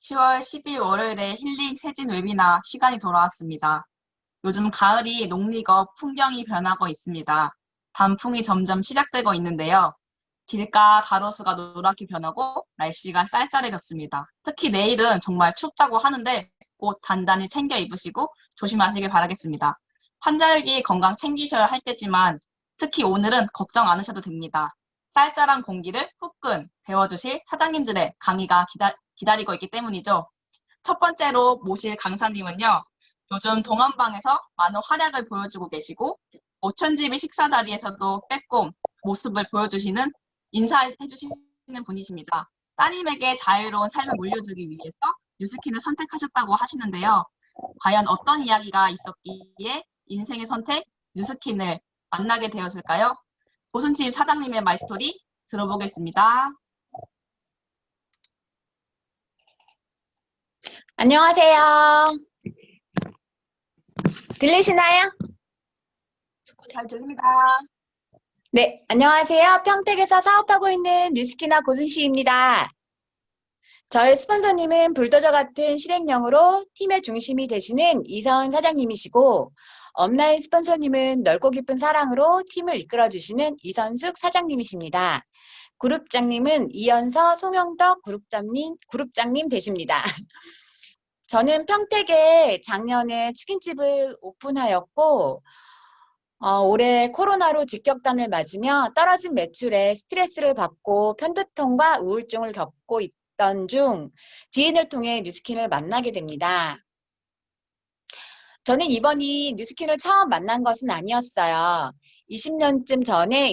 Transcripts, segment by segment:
10월 12일 월요일에 힐링 세진 웨비나 시간이 돌아왔습니다. 요즘 가을이 녹리고 풍경이 변하고 있습니다. 단풍이 점점 시작되고 있는데요. 길가 가로수가 노랗게 변하고 날씨가 쌀쌀해졌습니다. 특히 내일은 정말 춥다고 하는데 옷 단단히 챙겨 입으시고 조심하시길 바라겠습니다. 환절기 건강 챙기셔야 할 때지만 특히 오늘은 걱정 안 하셔도 됩니다. 쌀쌀한 공기를 후끈 데워주실 사장님들의 강의가 기다리고 있기 때문이죠. 첫 번째로 모실 강사님은요. 요즘 동안방에서 많은 활약을 보여주고 계시고 오천지비 식사 자리에서도 빼꼼 모습을 보여주시는 인사해 주시는 분이십니다. 따님에게 자유로운 삶을 물려주기 위해서 뉴스킨을 선택하셨다고 하시는데요. 과연 어떤 이야기가 있었기에 인생의 선택 뉴스킨을 만나게 되었을까요? 고순집 사장님의 마이스토리 들어보겠습니다. 안녕하세요. 들리시나요? 잘 들립니다. 네, 안녕하세요. 평택에서 사업하고 있는 뉴스키나 고승씨입니다. 저의 스폰서님은 불도저 같은 실행력으로 팀의 중심이 되시는 이선 사장님이시고, 업라인 스폰서님은 넓고 깊은 사랑으로 팀을 이끌어주시는 이선숙 사장님이십니다. 그룹장님은 이연서, 송영덕 그룹장님 되십니다. 저는 평택에 작년에 치킨집을 오픈하였고, 올해 코로나로 직격탄을 맞으며 떨어진 매출에 스트레스를 받고 편두통과 우울증을 겪고 있던 중 지인을 통해 뉴스킨을 만나게 됩니다. 저는 이번이 뉴스킨을 처음 만난 것은 아니었어요. 20년쯤 전에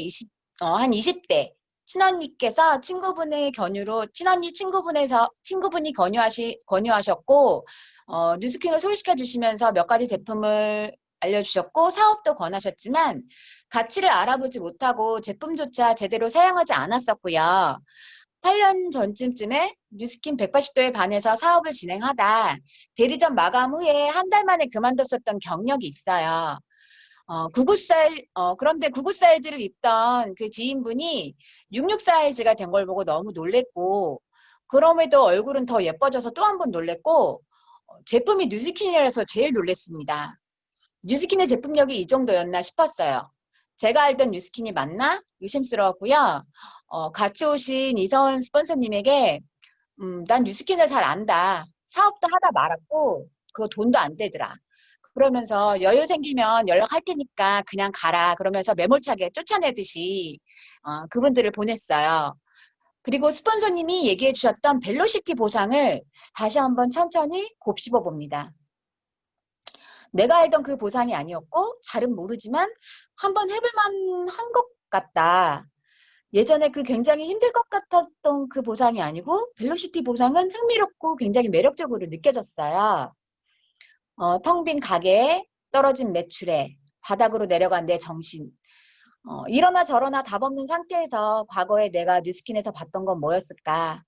한 20대 친언니께서 친구분의 권유로 친구분이 권유하셨고 뉴스킨을 소개시켜 주시면서 몇 가지 제품을 알려주셨고 사업도 권하셨지만 가치를 알아보지 못하고 제품조차 제대로 사용하지 않았었고요. 8년 전쯤에 뉴스킨 180도에 반해서 사업을 진행하다 대리점 마감 후에 한 달 만에 그만뒀었던 경력이 있어요. 그런데 99 사이즈를 입던 그 지인분이 66 사이즈가 된 걸 보고 너무 놀랬고, 그럼에도 얼굴은 더 예뻐져서 또 한 번 놀랬고, 제품이 뉴스킨이라서 제일 놀랬습니다. 뉴스킨의 제품력이 이 정도였나 싶었어요. 제가 알던 뉴스킨이 맞나? 의심스러웠고요. 같이 오신 이선 스폰서님에게 난 뉴스킨을 잘 안다. 사업도 하다 말았고 그거 돈도 안 되더라. 그러면서 여유 생기면 연락할 테니까 그냥 가라. 그러면서 매몰차게 쫓아내듯이 그분들을 보냈어요. 그리고 스폰서님이 얘기해 주셨던 벨로시티 보상을 다시 한번 천천히 곱씹어 봅니다. 내가 알던 그 보상이 아니었고 잘은 모르지만 한번 해볼 만한 것 같다. 예전에 그 굉장히 힘들 것 같았던 그 보상이 아니고 벨로시티 보상은 흥미롭고 굉장히 매력적으로 느껴졌어요. 텅 빈 가게에 떨어진 매출에 바닥으로 내려간 내 정신. 이러나 저러나 답 없는 상태에서 과거에 내가 뉴스킨에서 봤던 건 뭐였을까?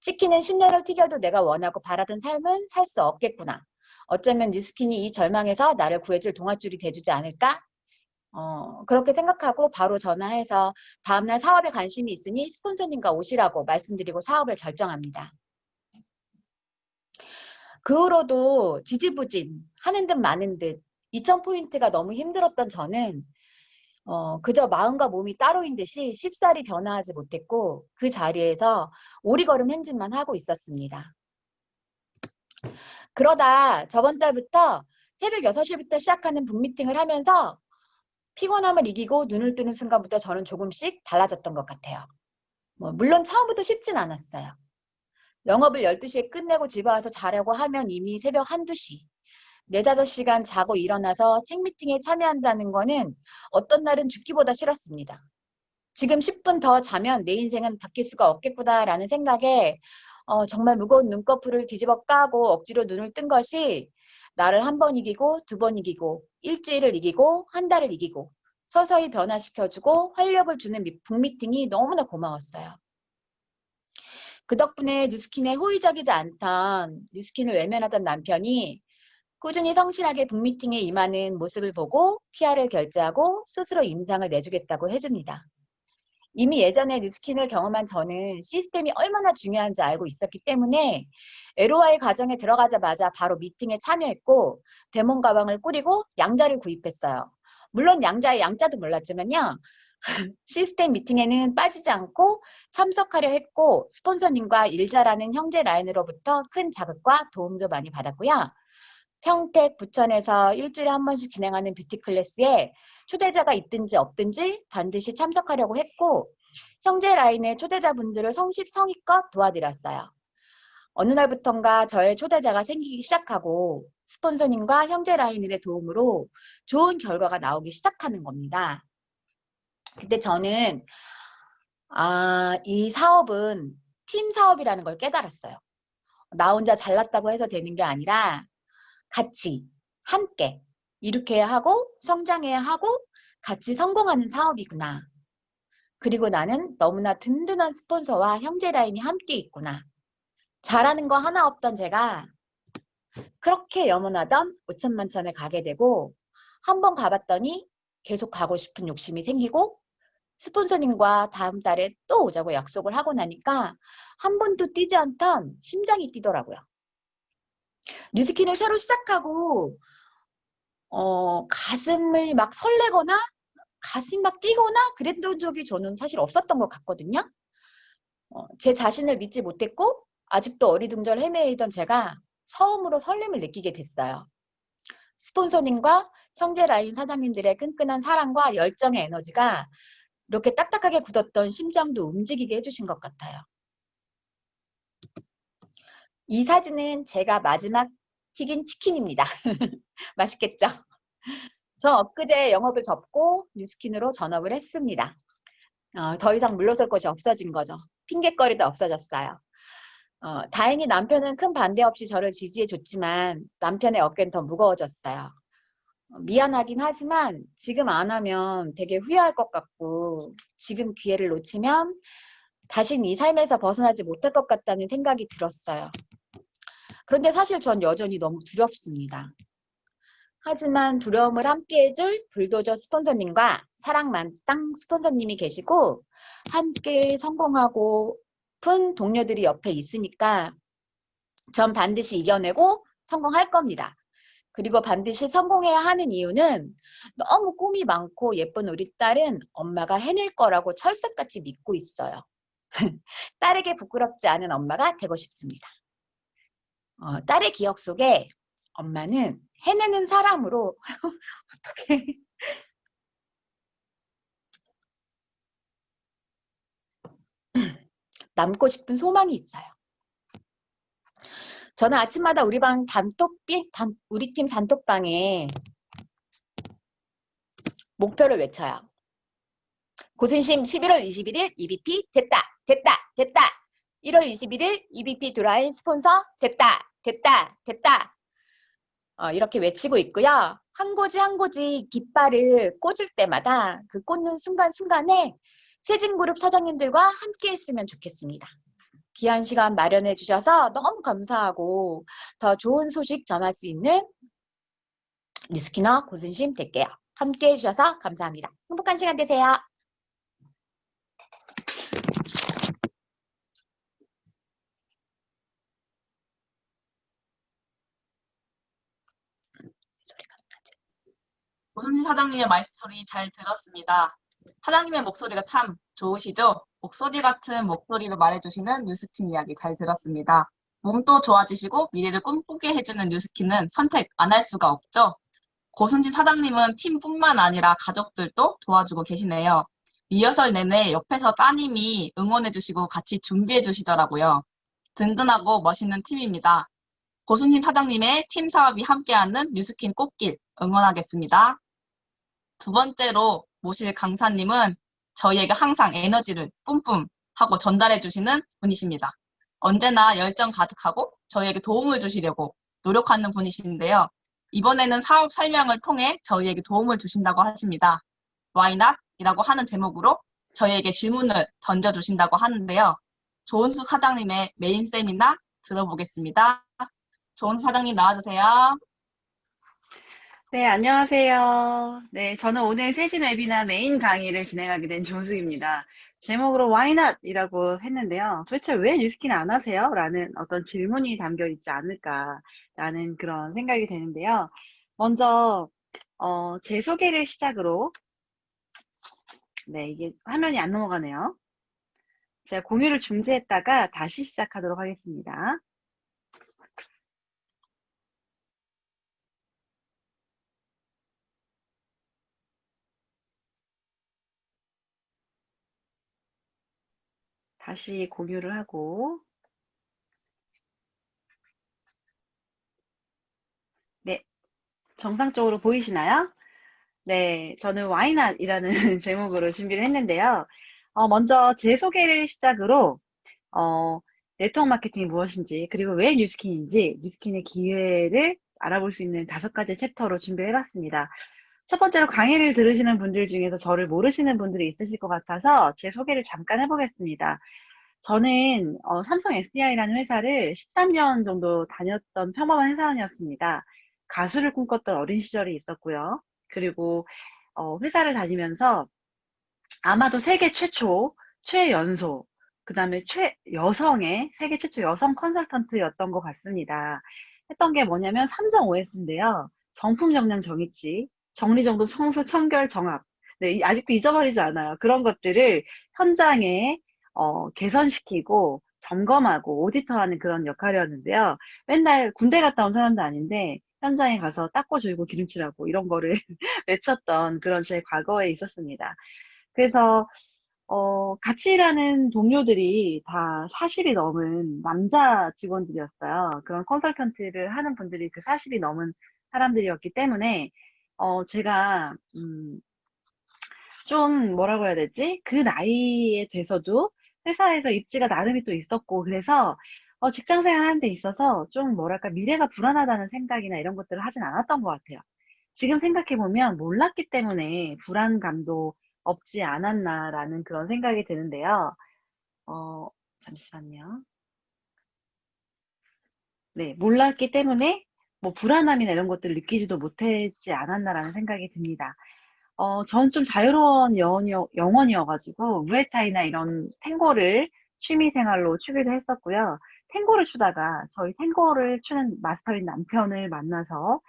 치킨은 10년을 튀겨도 내가 원하고 바라던 삶은 살 수 없겠구나. 어쩌면 뉴스킨이 이 절망에서 나를 구해줄 동아줄이 돼주지 않을까? 그렇게 생각하고 바로 전화해서 다음날 사업에 관심이 있으니 스폰서님과 오시라고 말씀드리고 사업을 결정합니다. 그 후로도 지지부진 하는 듯 마는 듯 2000포인트가 너무 힘들었던 저는 그저 마음과 몸이 따로인 듯이 쉽사리 변화하지 못했고 그 자리에서 오리걸음 행진만 하고 있었습니다. 그러다 저번 달부터 새벽 6시부터 시작하는 붐미팅을 하면서 피곤함을 이기고 눈을 뜨는 순간부터 저는 조금씩 달라졌던 것 같아요. 물론 처음부터 쉽진 않았어요. 영업을 12시에 끝내고 집에 와서 자려고 하면 이미 새벽 1, 2시. 4, 5시간 자고 일어나서 찡미팅에 참여한다는 거는 어떤 날은 죽기보다 싫었습니다. 지금 10분 더 자면 내 인생은 바뀔 수가 없겠구나라는 생각에 정말 무거운 눈꺼풀을 뒤집어 까고 억지로 눈을 뜬 것이 나를 한 번 이기고 2번 이기고 일주일을 이기고 한 달을 이기고 서서히 변화시켜주고 활력을 주는 북미팅이 너무나 고마웠어요. 그 덕분에 뉴스킨에 호의적이지 않던 뉴스킨을 외면하던 남편이 꾸준히 성실하게 북미팅에 임하는 모습을 보고 PR을 결제하고 스스로 임상을 내주겠다고 해줍니다. 이미 예전에 뉴스킨을 경험한 저는 시스템이 얼마나 중요한지 알고 있었기 때문에 LOI 과정에 들어가자마자 바로 미팅에 참여했고 데몬 가방을 꾸리고 양자를 구입했어요. 물론 양자의 양자도 몰랐지만요. 시스템 미팅에는 빠지지 않고 참석하려 했고 스폰서님과 일 잘하는 형제 라인으로부터 큰 자극과 도움도 많이 받았고요. 평택, 부천에서 일주일에 한 번씩 진행하는 뷰티 클래스에 초대자가 있든지 없든지 반드시 참석하려고 했고 형제 라인의 초대자분들을 성심성의껏 도와드렸어요. 어느 날부턴가 저의 초대자가 생기기 시작하고 스폰서님과 형제 라인의 도움으로 좋은 결과가 나오기 시작하는 겁니다. 그때 저는 이 사업은 팀 사업이라는 걸 깨달았어요. 나 혼자 잘났다고 해서 되는 게 아니라 같이 함께 이렇게 해야 하고 성장해야 하고 같이 성공하는 사업이구나. 그리고 나는 너무나 든든한 스폰서와 형제 라인이 함께 있구나. 잘하는 거 하나 없던 제가 그렇게 염원하던 5천만천에 가게 되고 한 번 가봤더니 계속 가고 싶은 욕심이 생기고 스폰서님과 다음 달에 또 오자고 약속을 하고 나니까 한 번도 뛰지 않던 심장이 뛰더라고요. 뉴스킨을 새로 시작하고 가슴을 막 설레거나 가슴이 막 뛰거나 그랬던 적이 저는 사실 없었던 것 같거든요. 제 자신을 믿지 못했고 아직도 어리둥절 헤매이던 제가 처음으로 설렘을 느끼게 됐어요. 스폰서님과 형제 라인 사장님들의 끈끈한 사랑과 열정의 에너지가 이렇게 딱딱하게 굳었던 심장도 움직이게 해주신 것 같아요. 이 사진은 제가 마지막 튀긴 치킨입니다. 맛있겠죠? 저 엊그제 영업을 접고 뉴스킨으로 전업을 했습니다. 더 이상 물러설 것이 없어진 거죠. 핑곗거리도 없어졌어요. 다행히 남편은 큰 반대 없이 저를 지지해줬지만 남편의 어깨는 더 무거워졌어요. 미안하긴 하지만 지금 안 하면 되게 후회할 것 같고 지금 기회를 놓치면 다신 이 삶에서 벗어나지 못할 것 같다는 생각이 들었어요. 그런데 사실 전 여전히 너무 두렵습니다. 하지만 두려움을 함께 해줄 불도저 스폰서님과 사랑 만땅 스폰서님이 계시고 함께 성공하고픈 동료들이 옆에 있으니까 전 반드시 이겨내고 성공할 겁니다. 그리고 반드시 성공해야 하는 이유는 너무 꿈이 많고 예쁜 우리 딸은 엄마가 해낼 거라고 철석같이 믿고 있어요. 딸에게 부끄럽지 않은 엄마가 되고 싶습니다. 딸의 기억 속에 엄마는 해내는 사람으로 어떻게 남고 싶은 소망이 있어요. 저는 아침마다 우리 팀 단톡방에 목표를 외쳐요. 고순심 11월 21일 EBP 됐다, 됐다, 됐다. 1월 21일 EBP 드라인 스폰서 됐다, 됐다, 됐다. 이렇게 외치고 있고요. 한 고지 한 고지 깃발을 꽂을 때마다 그 꽂는 순간순간에 세진그룹 사장님들과 함께 했으면 좋겠습니다. 귀한 시간 마련해 주셔서 너무 감사하고 더 좋은 소식 전할 수 있는 뉴스키너 고순심 될게요. 함께 해주셔서 감사합니다. 행복한 시간 되세요. 고순진 사장님의 말소리 잘 들었습니다. 사장님의 목소리가 참 좋으시죠? 목소리 같은 목소리로 말해주시는 뉴스킨 이야기 잘 들었습니다. 몸도 좋아지시고 미래를 꿈꾸게 해주는 뉴스킨은 선택 안 할 수가 없죠? 고순진 사장님은 팀뿐만 아니라 가족들도 도와주고 계시네요. 리허설 내내 옆에서 따님이 응원해주시고 같이 준비해주시더라고요. 든든하고 멋있는 팀입니다. 고순진 사장님의 팀 사업이 함께하는 뉴스킨 꽃길 응원하겠습니다. 두 번째로 모실 강사님은 저희에게 항상 에너지를 뿜뿜 하고 전달해 주시는 분이십니다. 언제나 열정 가득하고 저희에게 도움을 주시려고 노력하는 분이신데요. 이번에는 사업 설명을 통해 저희에게 도움을 주신다고 하십니다. Why not? 이라고 하는 제목으로 저희에게 질문을 던져주신다고 하는데요. 조은수 사장님의 메인 세미나 들어보겠습니다. 조은수 사장님 나와주세요. 네, 안녕하세요. 네, 저는 오늘 세신 웨비나 메인 강의를 진행하게 된 조은숙입니다. 제목으로 Why not? 이라고 했는데요. 도대체 왜 뉴스킨을 안 하세요? 라는 어떤 질문이 담겨 있지 않을까라는 그런 생각이 되는데요. 먼저, 제 소개를 시작으로, 네, 이게 화면이 안 넘어가네요. 제가 공유를 중지했다가 다시 시작하도록 하겠습니다. 다시 공유를 하고, 네, 정상적으로 보이시나요? 네, 저는 Why not? 이라는 제목으로 준비를 했는데요. 먼저 제 소개를 시작으로, 어, 네트워크 마케팅이 무엇인지, 그리고 왜 뉴스킨인지, 뉴스킨의 기회를 알아볼 수 있는 5가지 챕터로 준비를 해봤습니다. 첫 번째로 강의를 들으시는 분들 중에서 저를 모르시는 분들이 있으실 것 같아서 제 소개를 잠깐 해보겠습니다. 저는 삼성 SDI라는 회사를 13년 정도 다녔던 평범한 회사원이었습니다. 가수를 꿈꿨던 어린 시절이 있었고요. 그리고 회사를 다니면서 아마도 세계 최초, 최연소, 그 다음에 최여성의 세계 최초 여성 컨설턴트였던 것 같습니다. 했던 게 뭐냐면 3.5S인데요. 정품, 정량, 정의치, 정리정돈, 청소, 청결, 정합. 네, 아직도 잊어버리지 않아요. 그런 것들을 현장에 개선시키고 점검하고 오디터하는 그런 역할이었는데요. 맨날 군대 갔다 온 사람도 아닌데 현장에 가서 닦고 조이고 기름칠하고 이런 거를 외쳤던 그런 제 과거에 있었습니다. 그래서 같이 일하는 동료들이 다 40이 넘은 남자 직원들이었어요. 그런 컨설턴트를 하는 분들이 그 40이 넘은 사람들이었기 때문에 제가 좀 뭐라고 해야 되지? 그 나이에 돼서도 회사에서 입지가 나름이 또 있었고 그래서 직장 생활하는 데 있어서 좀 뭐랄까 미래가 불안하다는 생각이나 이런 것들을 하진 않았던 것 같아요. 지금 생각해보면 몰랐기 때문에 불안감도 없지 않았나라는 그런 생각이 드는데요. 어, 잠시만요. 네, 몰랐기 때문에 뭐 불안함이나 이런 것들을 느끼지도 못했지 않았나라는 생각이 듭니다. 전 좀 자유로운 영혼이어가지고 무에타이나 이런 탱고를 취미 생활로 추기도 했었고요. 탱고를 추다가 저희 탱고를 추는 마스터인 남편을 만나서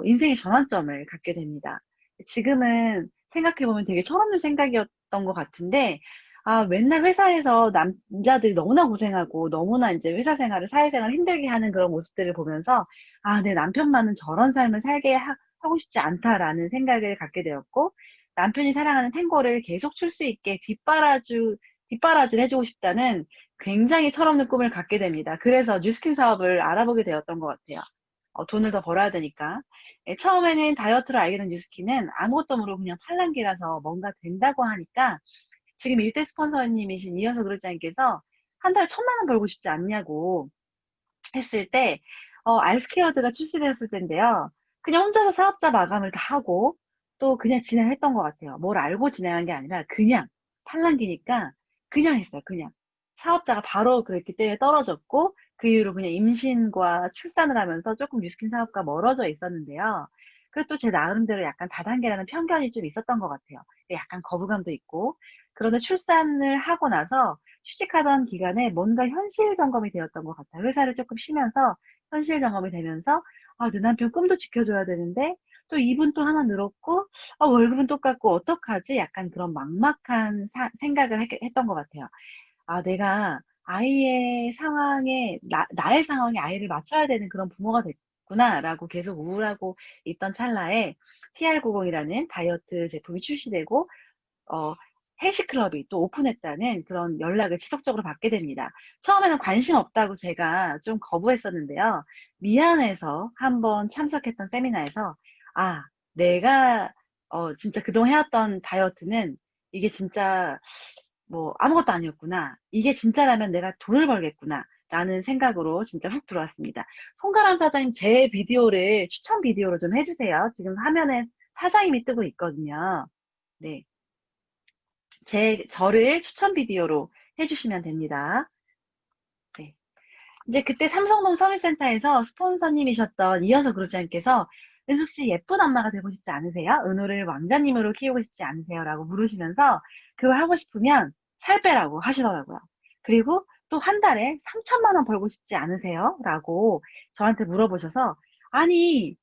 인생의 전환점을 갖게 됩니다. 지금은 생각해보면 되게 철없는 생각이었던 것 같은데, 아, 맨날 회사에서 남자들이 너무나 고생하고, 너무나 이제 회사 생활을, 사회생활을 힘들게 하는 그런 모습들을 보면서, 아, 내 남편만은 저런 삶을 살게 하고 싶지 않다라는 생각을 갖게 되었고, 남편이 사랑하는 탱고를 계속 출 수 있게 뒷바라지를 해주고 싶다는 굉장히 철없는 꿈을 갖게 됩니다. 그래서 뉴스킨 사업을 알아보게 되었던 것 같아요. 돈을 더 벌어야 되니까. 예, 처음에는 다이어트를 알게 된 뉴스키는 아무것도 모르고 그냥 팔랑귀라서 뭔가 된다고 하니까 지금 일대 스폰서님이신 이현석 그룹장님께서 한 달에 1,000만 원 벌고 싶지 않냐고 했을 때, 알스케어드가 출시되었을 때인데요. 그냥 혼자서 사업자 마감을 다 하고 또 그냥 진행했던 것 같아요. 뭘 알고 진행한 게 아니라 그냥 팔랑귀니까 그냥 했어요. 그냥. 사업자가 바로 그랬기 때문에 떨어졌고 그 이후로 그냥 임신과 출산을 하면서 조금 뉴스킨 사업과 멀어져 있었는데요. 그리고 또 제 나름대로 약간 다단계라는 편견이 좀 있었던 것 같아요. 약간 거부감도 있고. 그런데 출산을 하고 나서 취직하던 기간에 뭔가 현실 점검이 되었던 것 같아요. 회사를 조금 쉬면서 현실 점검이 되면서 아, 내 남편 꿈도 지켜줘야 되는데 또 이분 또 하나 늘었고 월급은 똑같고 어떡하지? 약간 그런 막막한 생각을 했던 것 같아요. 아, 내가 아이의 상황에, 나의 상황에 아이를 맞춰야 되는 그런 부모가 됐구나라고 계속 우울하고 있던 찰나에 TR90이라는 다이어트 제품이 출시되고, 어, 헬스클럽이 또 오픈했다는 그런 연락을 지속적으로 받게 됩니다. 처음에는 관심 없다고 제가 좀 거부했었는데요. 미안해서 한번 참석했던 세미나에서, 아, 내가, 진짜 그동안 해왔던 다이어트는 이게 진짜 뭐 아무것도 아니었구나. 이게 진짜라면 내가 돈을 벌겠구나. 라는 생각으로 진짜 훅 들어왔습니다. 송가람 사장님 제 비디오를 추천 비디오로 좀 해주세요. 지금 화면에 사장님이 뜨고 있거든요. 네. 저를 추천 비디오로 해주시면 됩니다. 네. 이제 그때 삼성동 서울센터에서 스폰서님이셨던 이현석 그룹장님께서 은숙 씨 예쁜 엄마가 되고 싶지 않으세요? 은호를 왕자님으로 키우고 싶지 않으세요? 라고 물으시면서 그걸 하고 싶으면 살 빼라고 하시더라고요. 그리고 또 한 달에 3천만 원 벌고 싶지 않으세요? 라고 저한테 물어보셔서 아니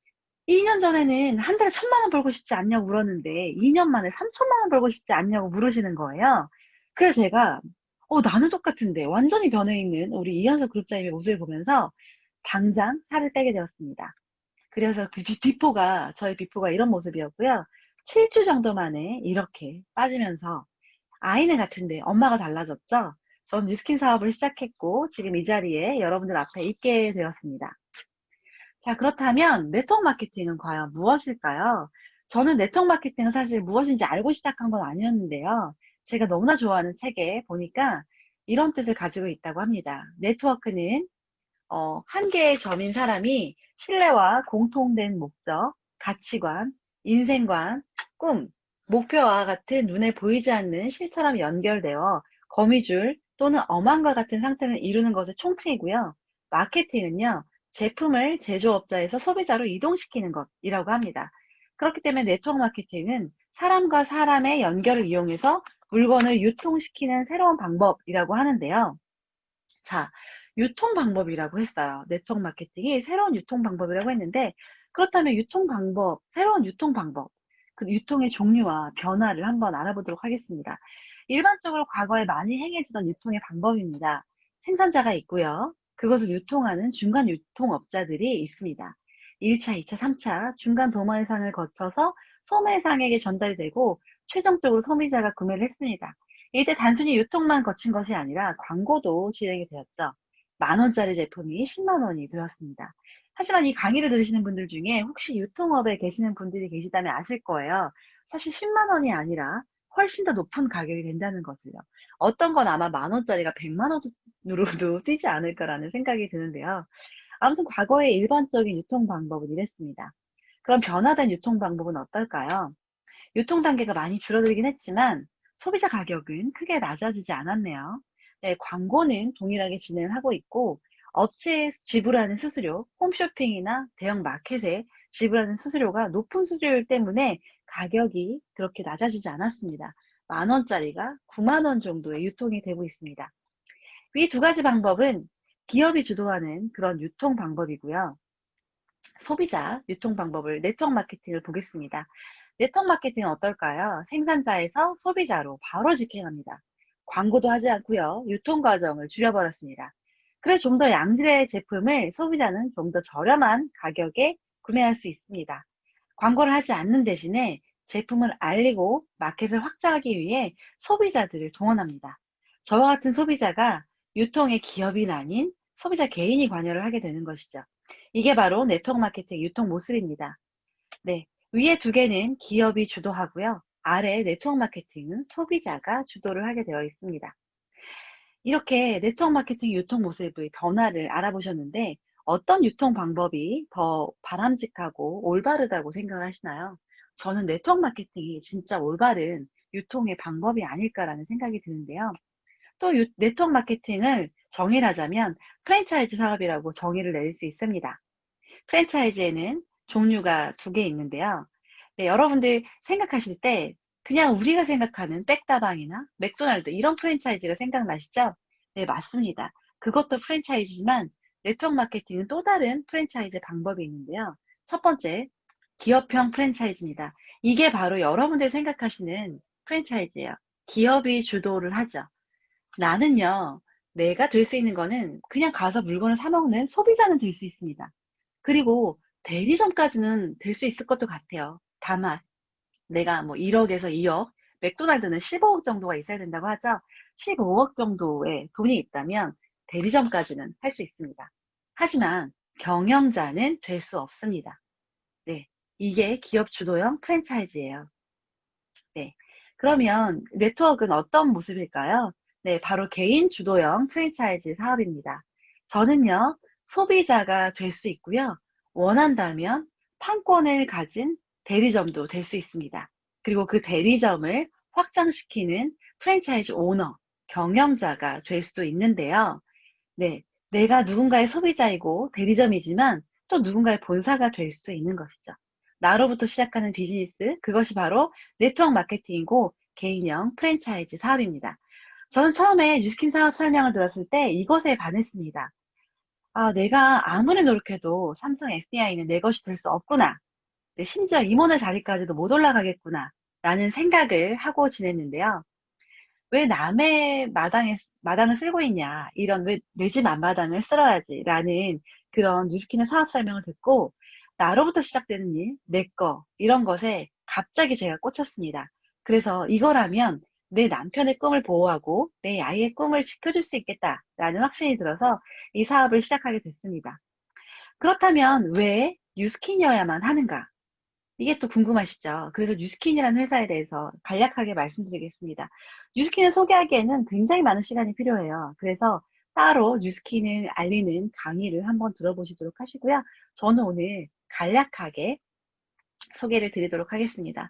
2년 전에는 한 달에 1,000만 원 벌고 싶지 않냐고 물었는데 2년 만에 3천만 원 벌고 싶지 않냐고 물으시는 거예요. 그래서 제가 나는 똑같은데 완전히 변해 있는 우리 이현석 그룹장님의 모습을 보면서 당장 살을 빼게 되었습니다. 그래서 그 저희 비포가 이런 모습이었고요. 7주 정도 만에 이렇게 빠지면서 아이는 같은데 엄마가 달라졌죠? 전 뉴스킨 사업을 시작했고 지금 이 자리에 여러분들 앞에 있게 되었습니다. 자, 그렇다면 네트워크 마케팅은 과연 무엇일까요? 저는 네트워크 마케팅은 사실 무엇인지 알고 시작한 건 아니었는데요. 제가 너무나 좋아하는 책에 보니까 이런 뜻을 가지고 있다고 합니다. 네트워크는 한 개의 점인 사람이 신뢰와 공통된 목적, 가치관, 인생관, 꿈, 목표와 같은 눈에 보이지 않는 실처럼 연결되어 거미줄 또는 어망과 같은 상태를 이루는 것의 총칭이고요. 마케팅은요, 제품을 제조업자에서 소비자로 이동시키는 것이라고 합니다. 그렇기 때문에 네트워크 마케팅은 사람과 사람의 연결을 이용해서 물건을 유통시키는 새로운 방법이라고 하는데요. 자, 유통 방법이라고 했어요. 네트워크 마케팅이 새로운 유통 방법이라고 했는데, 그렇다면 새로운 유통 방법, 그 유통의 종류와 변화를 한번 알아보도록 하겠습니다. 일반적으로 과거에 많이 행해지던 유통의 방법입니다. 생산자가 있고요. 그것을 유통하는 중간 유통업자들이 있습니다. 1차, 2차, 3차 중간 도매상을 거쳐서 소매상에게 전달이 되고 최종적으로 소비자가 구매를 했습니다. 이때 단순히 유통만 거친 것이 아니라 광고도 진행이 되었죠. 10,000원짜리 제품이 10만 원이 되었습니다. 하지만 이 강의를 들으시는 분들 중에 혹시 유통업에 계시는 분들이 계시다면 아실 거예요. 사실 10만 원이 아니라 훨씬 더 높은 가격이 된다는 것을요. 어떤 건 아마 10,000원짜리가 100만 원으로도 뛰지 않을까라는 생각이 드는데요. 아무튼 과거의 일반적인 유통 방법은 이랬습니다. 그럼 변화된 유통 방법은 어떨까요? 유통 단계가 많이 줄어들긴 했지만 소비자 가격은 크게 낮아지지 않았네요. 네, 광고는 동일하게 진행을 하고 있고 업체에 지불하는 수수료, 홈쇼핑이나 대형 마켓에 지불하는 수수료가 높은 수수료 때문에 가격이 그렇게 낮아지지 않았습니다. 10,000원짜리가 9만 원 정도의 유통이 되고 있습니다. 이 두 가지 방법은 기업이 주도하는 그런 유통 방법이고요. 소비자 유통 방법을 네트워크 마케팅을 보겠습니다. 네트워크 마케팅은 어떨까요? 생산자에서 소비자로 바로 직행합니다. 광고도 하지 않고요. 유통 과정을 줄여버렸습니다. 그래서 좀 더 양질의 제품을 소비자는 좀 더 저렴한 가격에 구매할 수 있습니다. 광고를 하지 않는 대신에 제품을 알리고 마켓을 확장하기 위해 소비자들을 동원합니다. 저와 같은 소비자가 유통의 기업이 아닌 소비자 개인이 관여를 하게 되는 것이죠. 이게 바로 네트워크 마케팅 유통 모습입니다. 네, 위에 두 개는 기업이 주도하고요. 아래 네트워크 마케팅은 소비자가 주도를 하게 되어 있습니다. 이렇게 네트워크 마케팅 유통 모습의 변화를 알아보셨는데 어떤 유통 방법이 더 바람직하고 올바르다고 생각하시나요? 저는 네트워크 마케팅이 진짜 올바른 유통의 방법이 아닐까라는 생각이 드는데요. 또 네트워크 마케팅을 정의를 하자면 프랜차이즈 사업이라고 정의를 내릴 수 있습니다. 프랜차이즈에는 종류가 두 개 있는데요. 네, 여러분들 생각하실 때 그냥 우리가 생각하는 백다방이나 맥도날드 이런 프랜차이즈가 생각나시죠? 네, 맞습니다. 그것도 프랜차이즈지만 네트워크 마케팅은 또 다른 프랜차이즈 방법이 있는데요. 첫 번째, 기업형 프랜차이즈입니다. 이게 바로 여러분들 생각하시는 프랜차이즈예요. 기업이 주도를 하죠. 나는요, 내가 될 수 있는 거는 그냥 가서 물건을 사 먹는 소비자는 될 수 있습니다. 그리고 대리점까지는 될 수 있을 것도 같아요. 다만 내가 뭐 1억에서 2억, 맥도날드는 15억 정도가 있어야 된다고 하죠. 15억 정도의 돈이 있다면 대리점까지는 할 수 있습니다. 하지만 경영자는 될 수 없습니다. 네, 이게 기업 주도형 프랜차이즈예요. 네, 그러면 네트워크는 어떤 모습일까요? 네, 바로 개인 주도형 프랜차이즈 사업입니다. 저는요, 소비자가 될 수 있고요. 원한다면 판권을 가진 대리점도 될 수 있습니다. 그리고 그 대리점을 확장시키는 프랜차이즈 오너, 경영자가 될 수도 있는데요. 네, 내가 누군가의 소비자이고 대리점이지만 또 누군가의 본사가 될 수 있는 것이죠. 나로부터 시작하는 비즈니스, 그것이 바로 네트워크 마케팅이고 개인형 프랜차이즈 사업입니다. 저는 처음에 뉴스킨 사업 설명을 들었을 때 이것에 반했습니다. 아, 내가 아무리 노력해도 삼성 SDI는 내 것이 될 수 없구나. 심지어 임원의 자리까지도 못 올라가겠구나. 라는 생각을 하고 지냈는데요. 왜 남의 마당을 쓸고 있냐. 이런 왜 내 집 앞마당을 쓸어야지. 라는 그런 뉴스킨의 사업 설명을 듣고 나로부터 시작되는 일, 내 거, 이런 것에 갑자기 제가 꽂혔습니다. 그래서 이거라면 내 남편의 꿈을 보호하고 내 아이의 꿈을 지켜줄 수 있겠다라는 확신이 들어서 이 사업을 시작하게 됐습니다. 그렇다면 왜 뉴스킨이어야만 하는가? 이게 또 궁금하시죠? 그래서 뉴스킨이라는 회사에 대해서 간략하게 말씀드리겠습니다. 뉴스킨을 소개하기에는 굉장히 많은 시간이 필요해요. 그래서 따로 뉴스킨을 알리는 강의를 한번 들어보시도록 하시고요. 저는 오늘 간략하게 소개를 드리도록 하겠습니다.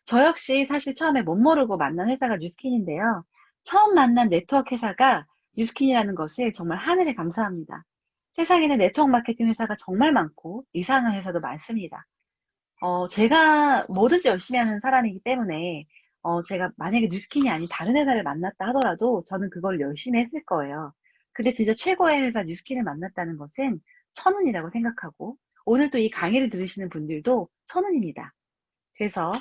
저 역시 사실 처음에 못 모르고 만난 회사가 뉴스킨인데요. 처음 만난 네트워크 회사가 뉴스킨이라는 것을 정말 하늘에 감사합니다. 세상에는 네트워크 마케팅 회사가 정말 많고 이상한 회사도 많습니다. 제가 뭐든지 열심히 하는 사람이기 때문에 제가 만약에 뉴스킨이 아닌 다른 회사를 만났다 하더라도 저는 그걸 열심히 했을 거예요. 근데 진짜 최고의 회사 뉴스킨을 만났다는 것은 천운이라고 생각하고 오늘 또 이 강의를 들으시는 분들도 천운입니다. 그래서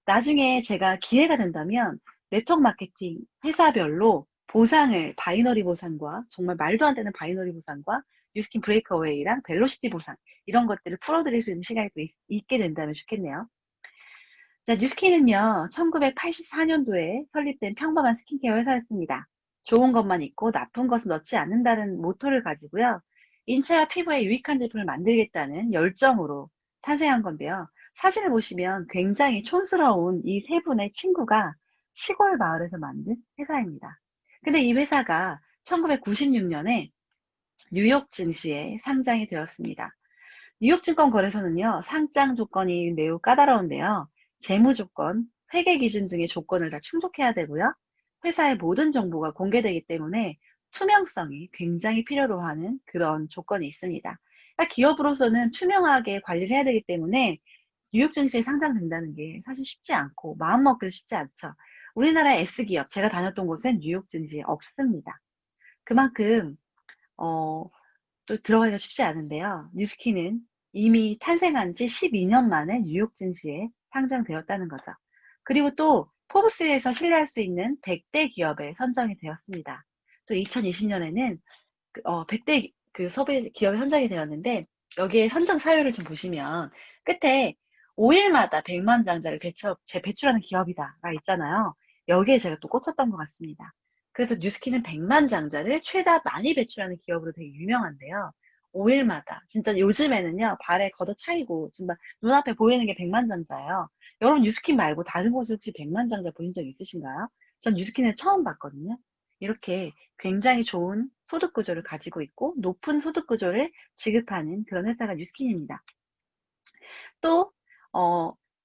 나중에 제가 기회가 된다면 네트워크 마케팅 회사별로 보상을 바이너리 보상과 정말 말도 안 되는 바이너리 보상과 뉴스킨 브레이크어웨이랑 벨로시티 보상 이런 것들을 풀어드릴 수 있는 시간이 또 있게 된다면 좋겠네요. 자, 뉴스킨은요, 1984년도에 설립된 평범한 스킨케어 회사였습니다. 좋은 것만 있고 나쁜 것은 넣지 않는다는 모토를 가지고요. 인체와 피부에 유익한 제품을 만들겠다는 열정으로 탄생한 건데요. 사진을 보시면 굉장히 촌스러운 이 세 분의 친구가 시골 마을에서 만든 회사입니다. 근데 이 회사가 1996년에 뉴욕 증시에 상장이 되었습니다. 뉴욕 증권 거래소는요, 상장 조건이 매우 까다로운데요. 재무 조건, 회계 기준 등의 조건을 다 충족해야 되고요. 회사의 모든 정보가 공개되기 때문에 투명성이 굉장히 필요로 하는 그런 조건이 있습니다. 그러니까 기업으로서는 투명하게 관리를 해야 되기 때문에 뉴욕 증시에 상장된다는 게 사실 쉽지 않고 마음먹기도 쉽지 않죠. 우리나라의 S기업, 제가 다녔던 곳은 뉴욕 증시에 없습니다. 그만큼 어, 또 들어가기가 쉽지 않은데요. 뉴스킨은 이미 탄생한 지 12년 만에 뉴욕 증시에 상장되었다는 거죠. 그리고 또 포브스에서 신뢰할 수 있는 100대 기업에 선정이 되었습니다. 또 2020년에는 100대 그 소비 기업에 선정이 되었는데 여기에 선정 사유를 좀 보시면 끝에 5일마다 100만 장자를 배출하는 기업이다가 있잖아요. 여기에 제가 또 꽂혔던 것 같습니다. 그래서 뉴스킨은 100만 장자를 최다 많이 배출하는 기업으로 되게 유명한데요. 5일마다 진짜 요즘에는요 발에 걷어차이고 정말 눈앞에 보이는 게 100만 장자예요. 여러분 뉴스킨 말고 다른 곳에 혹시 100만 장자 보신 적 있으신가요? 전 뉴스킨을 처음 봤거든요. 이렇게 굉장히 좋은 소득 구조를 가지고 있고 높은 소득 구조를 지급하는 그런 회사가 뉴스킨입니다. 또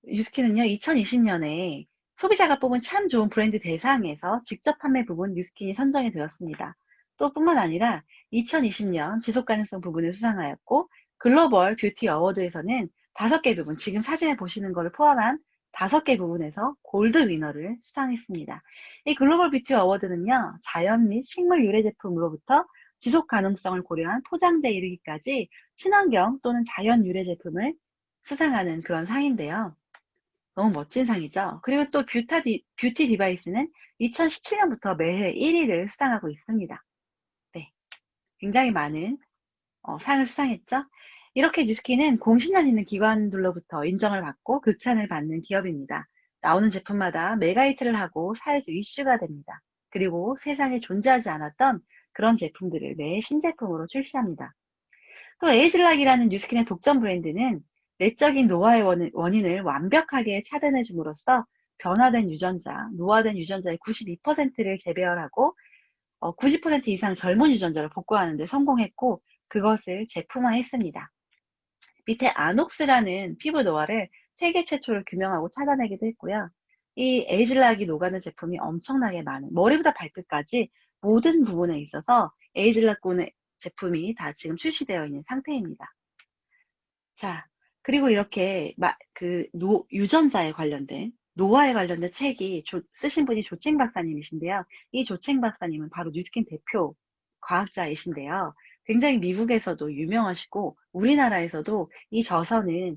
뉴스킨은요 2020년에 소비자가 뽑은 참 좋은 브랜드 대상에서 직접 판매 부분 뉴스킨이 선정이 되었습니다. 또 뿐만 아니라 2020년 지속 가능성 부분을 수상하였고 글로벌 뷰티 어워드에서는 5개 부분, 지금 사진에 보시는 것을 포함한 5개 부분에서 골드 위너를 수상했습니다. 이 글로벌 뷰티 어워드는요, 자연 및 식물 유래 제품으로부터 지속 가능성을 고려한 포장재에 이르기까지 친환경 또는 자연 유래 제품을 수상하는 그런 상인데요. 너무 멋진 상이죠. 그리고 또 뷰티 디바이스는 2017년부터 매해 1위를 수상하고 있습니다. 네, 굉장히 많은 상을 수상했죠. 이렇게 뉴스킨은 공신력 있는 기관들로부터 인정을 받고 극찬을 받는 기업입니다. 나오는 제품마다 메가히트를 하고 사회적 이슈가 됩니다. 그리고 세상에 존재하지 않았던 그런 제품들을 매 신제품으로 출시합니다. 또 에이즐락이라는 뉴스킨의 독점 브랜드는 내적인 노화의 원인을 완벽하게 차단해 줌으로써 변화된 유전자, 노화된 유전자의 92%를 재배열하고 90% 이상 젊은 유전자를 복구하는 데 성공했고 그것을 제품화했습니다. 밑에 아녹스라는 피부 노화를 세계 최초로 규명하고 찾아내기도 했고요. 이 에이즐락이 녹아는 제품이 엄청나게 많은 머리부터 발끝까지 모든 부분에 있어서 에이즐락군의 제품이 다 지금 출시되어 있는 상태입니다. 자, 그리고 이렇게 유전자에 관련된 노화에 관련된 책이 쓰신 분이 조칭 박사님이신데요. 이 조칭 박사님은 바로 뉴스킨 대표 과학자이신데요. 굉장히 미국에서도 유명하시고 우리나라에서도 이 저서는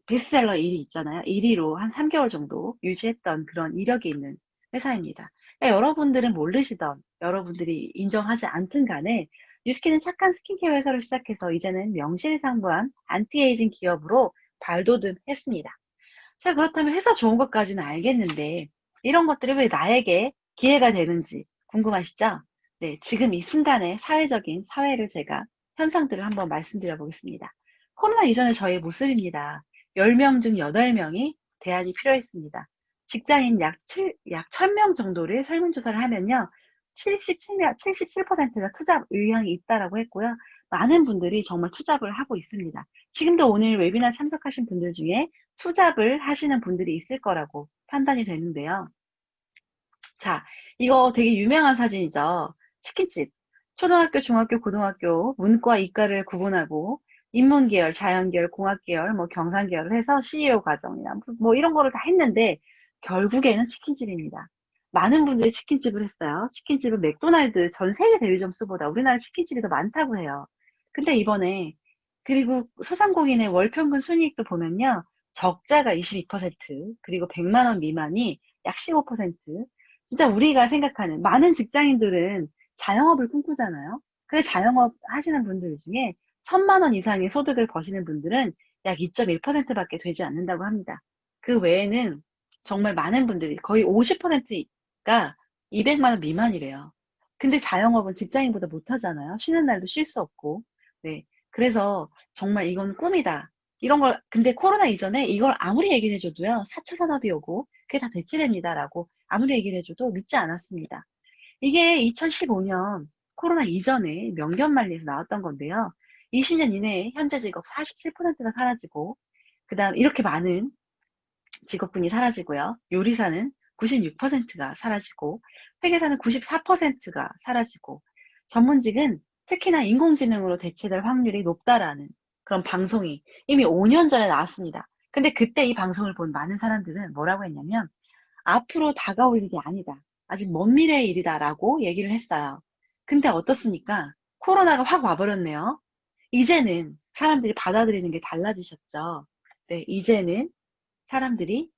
베스트셀러 1위 있잖아요. 1위로 한 3개월 정도 유지했던 그런 이력이 있는 회사입니다. 그러니까 여러분들은 모르시던, 여러분들이 인정하지 않든 간에 뉴스킨은 착한 스킨케어 회사로 시작해서 이제는 명실상부한 안티에이징 기업으로 발돋움했습니다. 자, 그렇다면 회사 좋은 것까지는 알겠는데 이런 것들이 왜 나에게 기회가 되는지 궁금하시죠? 네, 지금 이 순간의 사회를 제가 현상들을 한번 말씀드려 보겠습니다. 코로나 이전의 저의 모습입니다. 10명 중 8명이 대안이 필요했습니다. 직장인 약 1000명 정도를 설문조사를 하면요. 77%가 투잡 의향이 있다라고 했고요. 많은 분들이 정말 투잡을 하고 있습니다. 지금도 오늘 웨비나 참석하신 분들 중에 투잡을 하시는 분들이 있을 거라고 판단이 되는데요. 자, 이거 되게 유명한 사진이죠. 치킨집. 초등학교, 중학교, 고등학교, 문과, 이과를 구분하고 인문계열, 자연계열, 공학계열, 뭐 경상계열을 해서 CEO 과정이나 뭐 이런 거를 다 했는데 결국에는 치킨집입니다. 많은 분들이 치킨집을 했어요. 치킨집은 맥도날드 전 세계 대리점 수보다 우리나라 치킨집이 더 많다고 해요. 근데 이번에 그리고 소상공인의 월 평균 순이익도 보면요. 적자가 22%, 그리고 100만 원 미만이 약 15%. 진짜 우리가 생각하는 많은 직장인들은 자영업을 꿈꾸잖아요. 그 자영업 하시는 분들 중에 1000만 원 이상의 소득을 버시는 분들은 약 2.1%밖에 되지 않는다고 합니다. 그 외에는 정말 많은 분들이 거의 50%가 200만 원 미만이래요. 근데 자영업은 직장인보다 못하잖아요. 쉬는 날도 쉴 수 없고. 네. 그래서 정말 이건 꿈이다. 이런 걸, 근데 코로나 이전에 이걸 아무리 얘기를 해줘도요, 4차 산업이 오고, 그게 다 대체됩니다라고 아무리 얘기를 해줘도 믿지 않았습니다. 이게 2015년 코로나 이전에 명견말리에서 나왔던 건데요. 20년 이내에 현재 직업 47%가 사라지고, 그 다음 이렇게 많은 직업군이 사라지고요. 요리사는 96%가 사라지고, 회계사는 94%가 사라지고, 전문직은 특히나 인공지능으로 대체될 확률이 높다라는 그런 방송이 이미 5년 전에 나왔습니다. 근데 그때 이 방송을 본 많은 사람들은 뭐라고 했냐면, 앞으로 다가올 일이 아니다. 아직 먼 미래의 일이다라고 얘기를 했어요. 근데 어떻습니까? 코로나가 확 와버렸네요. 이제는 사람들이 받아들이는 게 달라지셨죠. 네, 이제는 사람들이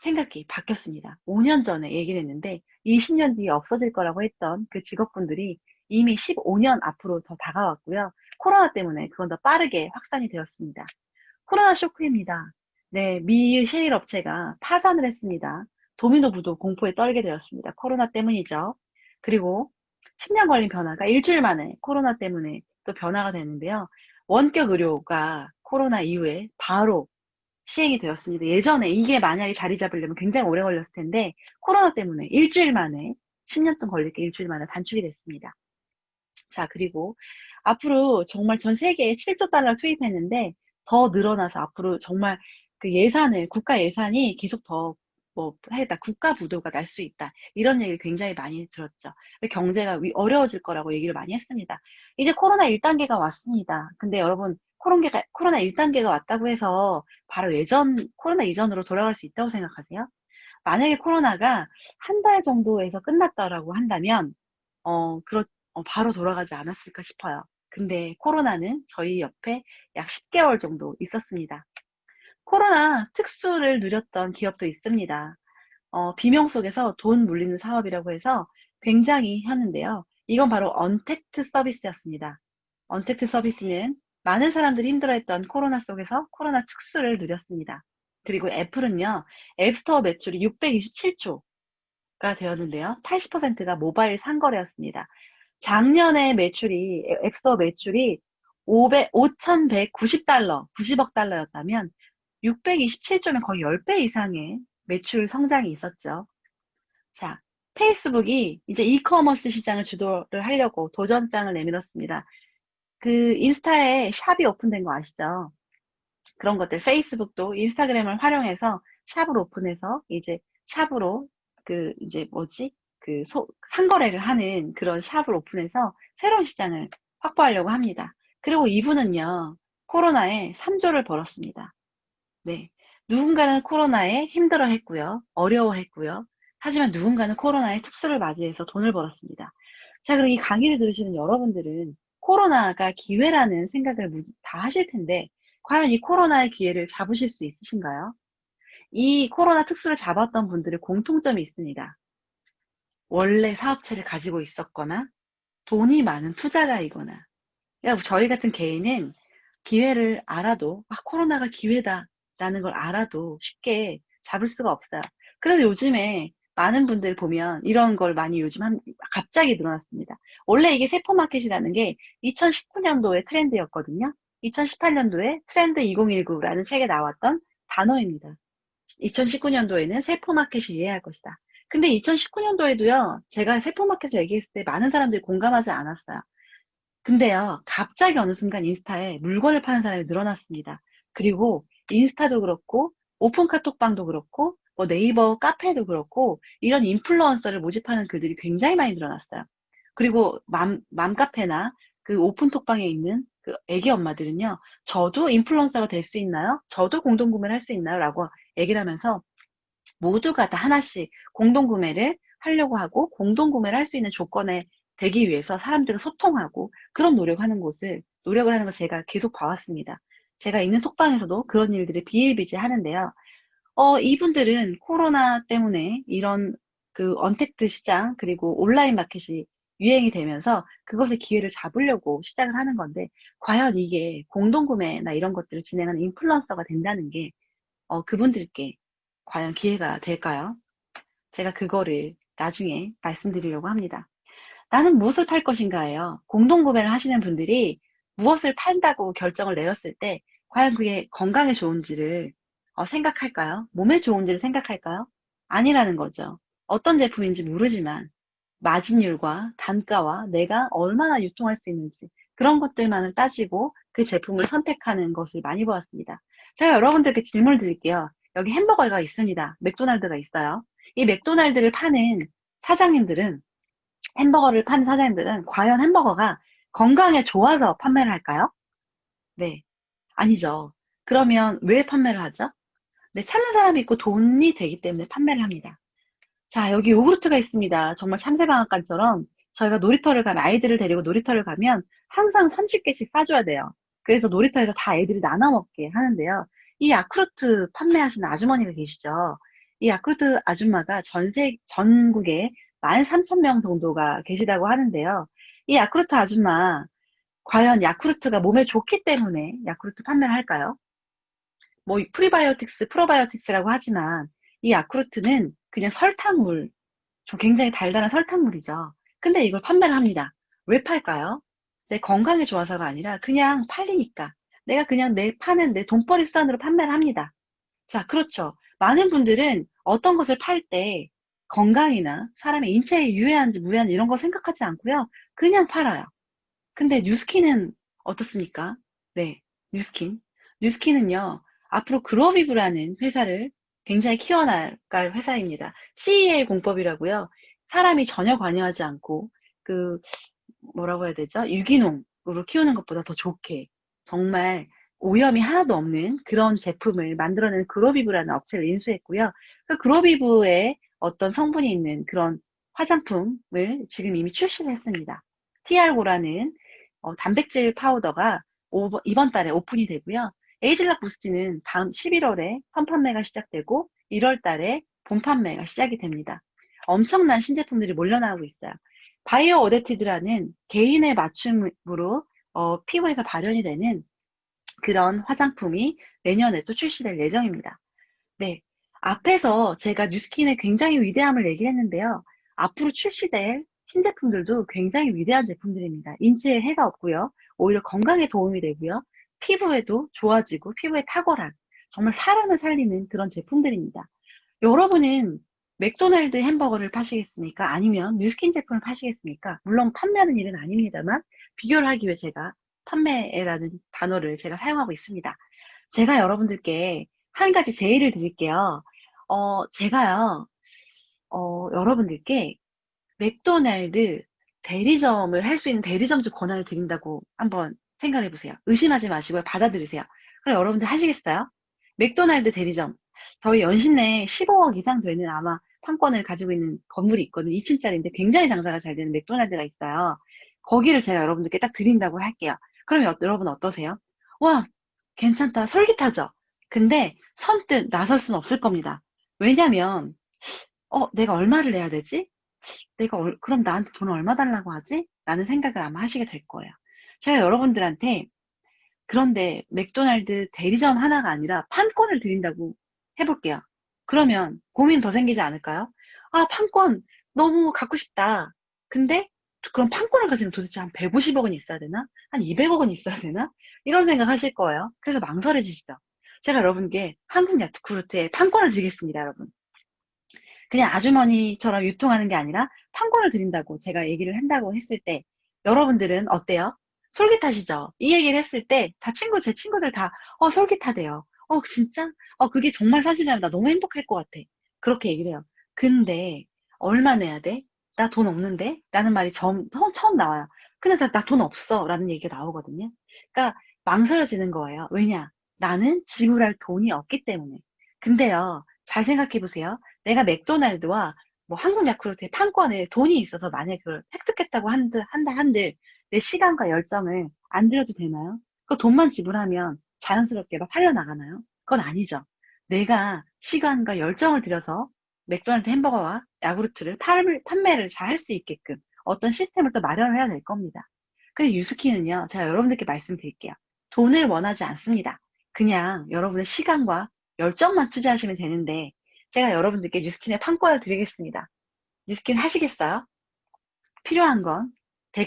생각이 바뀌었습니다. 5년 전에 얘기를 했는데 20년 뒤에 없어질 거라고 했던 그 직업군들이 이미 15년 앞으로 더 다가왔고요. 코로나 때문에 그건 더 빠르게 확산이 되었습니다. 코로나 쇼크입니다. 네, 미 셰일 업체가 파산을 했습니다. 도미노부도 공포에 떨게 되었습니다. 코로나 때문이죠. 그리고 10년 걸린 변화가 일주일 만에 코로나 때문에 또 변화가 됐는데요. 원격 의료가 코로나 이후에 바로 시행이 되었습니다. 예전에 이게 만약에 자리 잡으려면 굉장히 오래 걸렸을 텐데 코로나 때문에 일주일 만에 10년 동안 걸릴 게 일주일 만에 단축이 됐습니다. 자, 그리고 앞으로 정말 전 세계에 7조 달러 투입했는데 더 늘어나서 앞으로 정말 그 예산을, 국가 예산이 계속 더 국가 부도가 날 수 있다. 이런 얘기를 굉장히 많이 들었죠. 경제가 어려워질 거라고 얘기를 많이 했습니다. 이제 코로나 1단계가 왔습니다. 근데 여러분, 코로나 1단계가 왔다고 해서 바로 코로나 이전으로 돌아갈 수 있다고 생각하세요? 만약에 코로나가 한 달 정도에서 끝났다라고 한다면, 바로 돌아가지 않았을까 싶어요. 근데 코로나는 저희 옆에 약 10개월 정도 있었습니다. 코로나 특수를 누렸던 기업도 있습니다. 비명 속에서 돈 물리는 사업이라고 해서 굉장히 하는데요. 이건 바로 언택트 서비스였습니다. 언택트 서비스는 많은 사람들이 힘들어했던 코로나 속에서 코로나 특수를 누렸습니다. 그리고 애플은요, 앱스토어 매출이 627조가 되었는데요. 80%가 모바일 상거래였습니다. 작년에 앱스토어 매출이 5,190달러, 90억 달러였다면 627조면 거의 10배 이상의 매출 성장이 있었죠. 자, 페이스북이 이제 이커머스 시장을 주도를 하려고 도전장을 내밀었습니다. 그 인스타에 샵이 오픈된 거 아시죠? 그런 것들, 페이스북도 인스타그램을 활용해서 샵을 오픈해서 이제 샵으로 상거래를 하는 그런 샵을 오픈해서 새로운 시장을 확보하려고 합니다. 그리고 이분은요, 코로나에 3조를 벌었습니다. 네. 누군가는 코로나에 힘들어했고요. 어려워했고요. 하지만 누군가는 코로나의 특수를 맞이해서 돈을 벌었습니다. 자, 그럼 이 강의를 들으시는 여러분들은 코로나가 기회라는 생각을 다 하실 텐데 과연 이 코로나의 기회를 잡으실 수 있으신가요? 이 코로나 특수를 잡았던 분들의 공통점이 있습니다. 원래 사업체를 가지고 있었거나 돈이 많은 투자가이거나, 그러니까 저희 같은 개인은 기회를 알아도 코로나가 기회다라는 걸 알아도 쉽게 잡을 수가 없어요. 그래서 요즘에 많은 분들 보면 이런 걸 많이 요즘 갑자기 늘어났습니다. 원래 이게 세포마켓이라는 게 2019년도에 트렌드였거든요. 2018년도에 트렌드 2019라는 책에 나왔던 단어입니다. 2019년도에는 세포마켓이 유행할 것이다. 근데 2019년도에도요, 제가 세포마켓을 얘기했을 때 많은 사람들이 공감하지 않았어요. 근데요, 갑자기 어느 순간 인스타에 물건을 파는 사람이 늘어났습니다. 그리고 인스타도 그렇고, 오픈 카톡방도 그렇고, 뭐 네이버 카페도 그렇고, 이런 인플루언서를 모집하는 글들이 굉장히 많이 늘어났어요. 그리고 맘카페나 그 오픈 톡방에 있는 그 애기 엄마들은요, 저도 인플루언서가 될 수 있나요? 저도 공동구매를 할 수 있나요? 라고 얘기를 하면서 모두가 다 하나씩 공동구매를 하려고 하고 공동구매를 할 수 있는 조건에 되기 위해서 사람들을 소통하고 그런 노력을 하는 걸 제가 계속 봐왔습니다. 제가 있는 톡방에서도 그런 일들이 비일비재 하는데요. 이분들은 코로나 때문에 이런 그 언택트 시장 그리고 온라인 마켓이 유행이 되면서 그것의 기회를 잡으려고 시작을 하는 건데 과연 이게 공동구매나 이런 것들을 진행하는 인플루언서가 된다는 게 그분들께 과연 기회가 될까요? 제가 그거를 나중에 말씀드리려고 합니다. 나는 무엇을 팔 것인가예요. 공동구매를 하시는 분들이 무엇을 판다고 결정을 내렸을 때 과연 그게 건강에 좋은지를 생각할까요? 몸에 좋은지를 생각할까요? 아니라는 거죠. 어떤 제품인지 모르지만 마진율과 단가와 내가 얼마나 유통할 수 있는지 그런 것들만을 따지고 그 제품을 선택하는 것을 많이 보았습니다. 제가 여러분들께 질문을 드릴게요. 여기 햄버거가 있습니다. 맥도날드가 있어요. 이 맥도날드를 파는 사장님들은 햄버거를 파는 사장님들은 과연 햄버거가 건강에 좋아서 판매를 할까요? 네, 아니죠. 그러면 왜 판매를 하죠? 네, 찾는 사람이 있고 돈이 되기 때문에 판매를 합니다. 자, 여기 요구르트가 있습니다. 정말 참새방앗간처럼 저희가 놀이터를 가면, 아이들을 데리고 놀이터를 가면 항상 30개씩 싸줘야 돼요. 그래서 놀이터에서 다 애들이 나눠 먹게 하는데요. 이 야쿠르트 판매하시는 아주머니가 계시죠. 이 야쿠르트 아줌마가 전국에 13,000명 정도가 계시다고 하는데요. 이 야쿠르트 아줌마, 과연 야쿠르트가 몸에 좋기 때문에 야쿠르트 판매를 할까요? 뭐 프리바이오틱스, 프로바이오틱스라고 하지만 이 야쿠르트는 그냥 설탕물, 굉장히 달달한 설탕물이죠. 근데 이걸 판매를 합니다. 왜 팔까요? 내 건강에 좋아서가 아니라 그냥 팔리니까. 내가 그냥 파는 내 돈벌이 수단으로 판매를 합니다. 자, 그렇죠. 많은 분들은 어떤 것을 팔 때 건강이나 사람의 인체에 유해한지 무해한지 이런 거 생각하지 않고요. 그냥 팔아요. 근데 뉴스킨은 어떻습니까? 네, 뉴스킨. 뉴스킨은요, 앞으로 그로비브라는 회사를 굉장히 키워나갈 회사입니다. CEA 공법이라고요. 사람이 전혀 관여하지 않고, 그, 뭐라고 해야 되죠? 유기농으로 키우는 것보다 더 좋게, 정말 오염이 하나도 없는 그런 제품을 만들어내는 그로비브라는 업체를 인수했고요. 그 그로비브에 어떤 성분이 있는 그런 화장품을 지금 이미 출시를 했습니다. TR고라는 단백질 파우더가 이번 달에 오픈이 되고요. 에이즐락 부스티는 다음 11월에 선판매가 시작되고 1월 달에 본판매가 시작이 됩니다. 엄청난 신제품들이 몰려나오고 있어요. 바이오 오데티드라는 개인의 맞춤으로 피부에서 발현이 되는 그런 화장품이 내년에 또 출시될 예정입니다. 네. 앞에서 제가 뉴스킨의 굉장히 위대함을 얘기했는데요. 앞으로 출시될 신제품들도 굉장히 위대한 제품들입니다. 인체에 해가 없고요. 오히려 건강에 도움이 되고요. 피부에도 좋아지고 피부에 탁월한 정말 사람을 살리는 그런 제품들입니다. 여러분은 맥도날드 햄버거를 파시겠습니까? 아니면 뉴스킨 제품을 파시겠습니까? 물론 판매하는 일은 아닙니다만 비교를 하기 위해 제가 판매라는 단어를 제가 사용하고 있습니다. 제가 여러분들께 한 가지 제의를 드릴게요. 제가요, 여러분들께 맥도날드 대리점을 할 수 있는 대리점주 권한을 드린다고 한번 생각해 보세요. 의심하지 마시고요. 받아들이세요. 그럼 여러분들 하시겠어요? 맥도날드 대리점. 저희 연신내에 15억 이상 되는 아마 판권을 가지고 있는 건물이 있거든요. 2층짜리인데 굉장히 장사가 잘 되는 맥도날드가 있어요. 거기를 제가 여러분들께 딱 드린다고 할게요. 그럼 여러분 어떠세요? 와, 괜찮다. 솔깃하죠? 근데 선뜻 나설 수는 없을 겁니다. 왜냐면, 내가 얼마를 내야 되지? 그럼 나한테 돈 얼마 달라고 하지? 라는 생각을 아마 하시게 될 거예요. 제가 여러분들한테 그런데 맥도날드 대리점 하나가 아니라 판권을 드린다고 해볼게요. 그러면 고민 더 생기지 않을까요? 아, 판권 너무 갖고 싶다. 근데 그럼 판권을 가지면 도대체 한 150억 원이 있어야 되나? 한 200억 원이 있어야 되나? 이런 생각 하실 거예요. 그래서 망설여지시죠. 제가 여러분께 한국 야쿠르트에 판권을 드리겠습니다, 여러분. 그냥 아주머니처럼 유통하는 게 아니라 판권을 드린다고 제가 얘기를 한다고 했을 때 여러분들은 어때요? 솔깃하시죠? 이 얘기를 했을 때 제 친구들 다 솔깃하대요. 진짜? 그게 정말 사실이라면 나 너무 행복할 것 같아. 그렇게 얘기를 해요. 근데 얼마 내야 돼? 나 돈 없는데? 라는 말이 처음 나와요. 근데 나 돈 없어. 라는 얘기가 나오거든요. 그러니까 망설여지는 거예요. 왜냐? 나는 지불할 돈이 없기 때문에. 근데요, 잘 생각해 보세요. 내가 맥도날드와 뭐 한국 야쿠르트의 판권을 돈이 있어서 만약에 그걸 획득했다고 한들 내 시간과 열정을 안 들여도 되나요? 그 돈만 지불하면 자연스럽게 막 팔려나가나요? 그건 아니죠. 내가 시간과 열정을 들여서 맥도날드 햄버거와 야구르트를 판매를 잘 할 수 있게끔 어떤 시스템을 또 마련을 해야 될 겁니다. 그래서 유스키는요, 제가 여러분들께 말씀드릴게요. 돈을 원하지 않습니다. 그냥 여러분의 시간과 열정만 투자하시면 되는데 제가 여러분들께 뉴스킨의 판권을 드리겠습니다. 뉴스킨 하시겠어요? 필요한 건